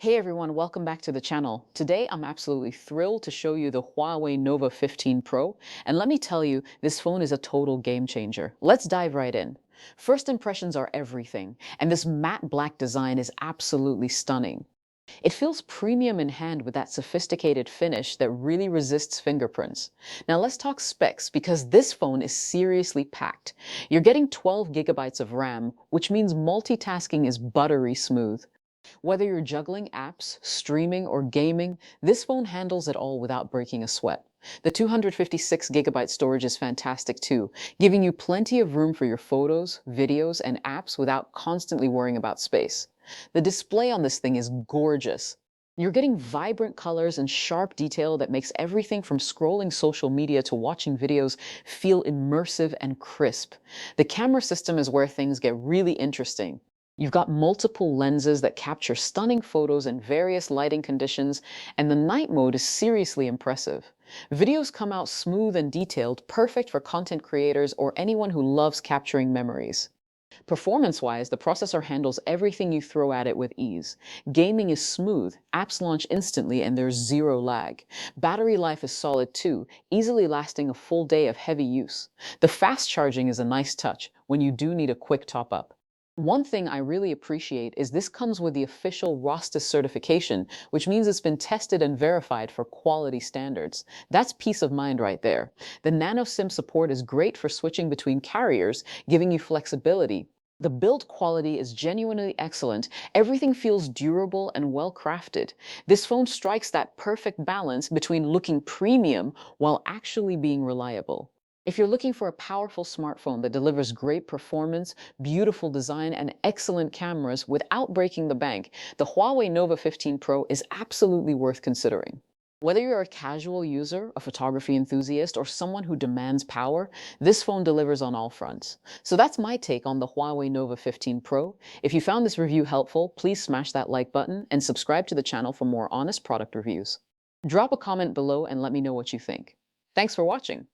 Hey everyone, welcome back to the channel. Today I'm absolutely thrilled to show you the Huawei Nova 15 Pro, and let me tell you, this phone is a total game changer. Let's dive right in. First impressions are everything, and this matte black design is absolutely stunning. It feels premium in hand with that sophisticated finish that really resists fingerprints. Now let's talk specs because this phone is seriously packed. You're getting 12 gigabytes of RAM, which means multitasking is buttery smooth. Whether you're juggling apps, streaming, or gaming, this phone handles it all without breaking a sweat. The 256 gigabyte storage is fantastic too, giving you plenty of room for your photos, videos, and apps without constantly worrying about space. The display on this thing is gorgeous. You're getting vibrant colors and sharp detail that makes everything from scrolling social media to watching videos feel immersive and crisp. The camera system is where things get really interesting. You've got multiple lenses that capture stunning photos in various lighting conditions, and the night mode is seriously impressive. Videos come out smooth and detailed, perfect for content creators or anyone who loves capturing memories. Performance-wise, the processor handles everything you throw at it with ease. Gaming is smooth, apps launch instantly, and there's zero lag. Battery life is solid too, easily lasting a full day of heavy use. The fast charging is a nice touch when you do need a quick top-up. One thing I really appreciate is this comes with the official ROSTIS certification, which means it's been tested and verified for quality standards. That's peace of mind right there. The nano SIM support is great for switching between carriers, giving you flexibility. The build quality is genuinely excellent. Everything feels durable and well crafted. This phone strikes that perfect balance between looking premium while actually being reliable. If you're looking for a powerful smartphone that delivers great performance, beautiful design, and excellent cameras without breaking the bank, the Huawei Nova 15 Pro is absolutely worth considering. Whether you're a casual user, a photography enthusiast, or someone who demands power, this phone delivers on all fronts. So that's my take on the Huawei Nova 15 Pro. If you found this review helpful, please smash that like button and subscribe to the channel for more honest product reviews. Drop a comment below and let me know what you think. Thanks for watching.